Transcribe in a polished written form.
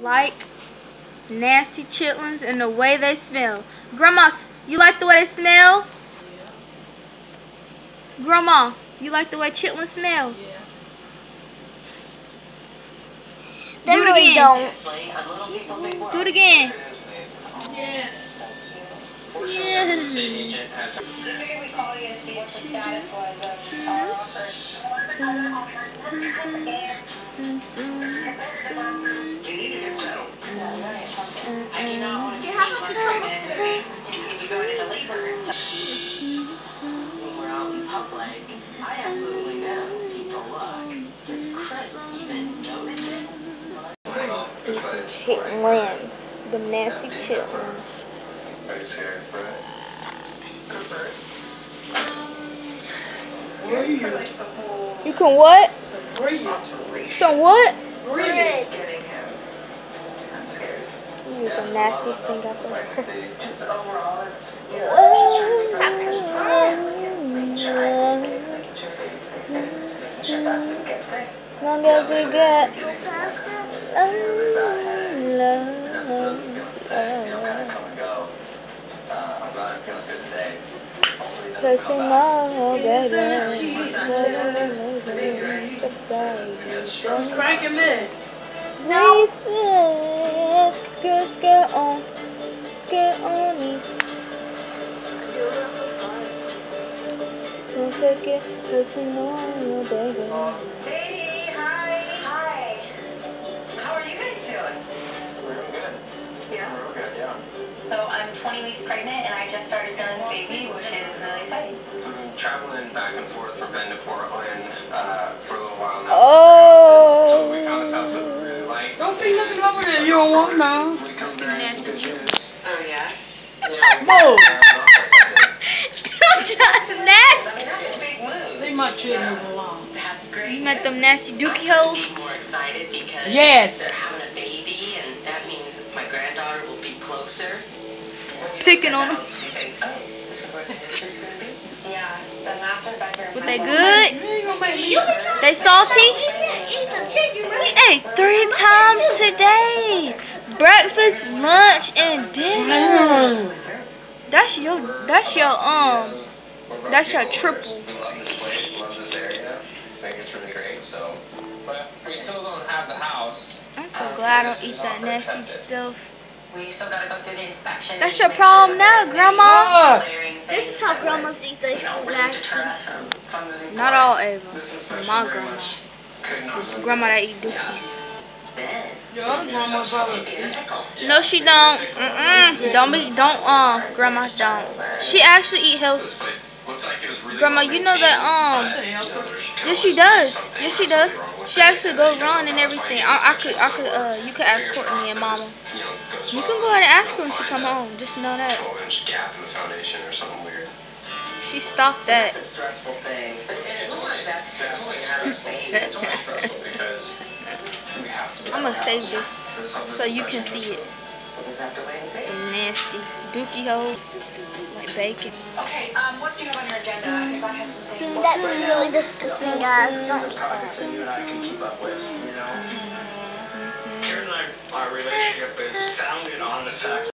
like nasty chitlens and the way they smell. Grandma, you like the way they smell? Grandma, you like the way chitlens smell? Yeah. They really don't. Do it again. Yes. Yes. We call you to see what the status was of our offer. I do not want to be pregnant. You go into labor. When we're out in public, I absolutely know people look. Does Chris even notice it? These are chitlens. The nasty chitlens. Are you scared, Brett? You can what? Breathe. Some what? Breathe. Ooh, some nasty stink out there. Just overall, it's Long as we get pressing on, baby. Crank him in. We said, skirt on, these. Don't take it personal, baby. Hey, hi. How are you guys doing? We're doing good. Yeah. We're real good, yeah. So I'm 20 weeks pregnant and I just started feeling the baby, which is really exciting. We've been traveling back and forth from Bend to Portland for a little while now. Oh. So we found this house that we really like. Don't be looking over there. You don't want now. We come bearing some good news. Oh, yeah? Move. Just nasty. That's a big move. Leave my chitlins alone. That's great. You met them nasty dookie hoes? I'm more excited because Yes. they're having a baby and that means my granddaughter will be closer. Picking on them. You think, oh, this is where the nursery's going to be? Yeah, the master bedroom. But they good? You ain't gonna make me. They salty? We ate 3 times today. Breakfast, lunch, and dinner. That's your triple. We love this place, love this area. I think it's really great, so. But we still don't have the house. I'm so glad I don't eat that nasty stuff. We still gotta go through the inspection. That's just your make problem sure now, there's Grandma. no layering This things is how that grandmas would, eat their food really nasty. deter us from moving Not forward. all Ava. This inspection My very grandma. much could not. Grandma that eat dookies. Ben, Your other grandma probably. you're a pickle. No, she don't. Don't grandma don't. She actually eat healthy. This place looks like it was really Grandma, you know that yes she does. Yes she does. She actually go run and everything. You could ask Courtney and Mama. You can go ahead and ask her when she come home. Just know that 12-inch gap in the foundation or something weird. she stopped that. It's a stressful thing. It's always that stressful when you have a baby. It's only stressful because we have to. I'm gonna save this so you can see it. We'll just have to wait and see. The nasty dookie hole like bacon. Okay, what do you have on your agenda? Because I have some things. That was really disgusting, guys. Don't Projects that you and I can keep up with, you know. Karen and I, our relationship is founded on the fact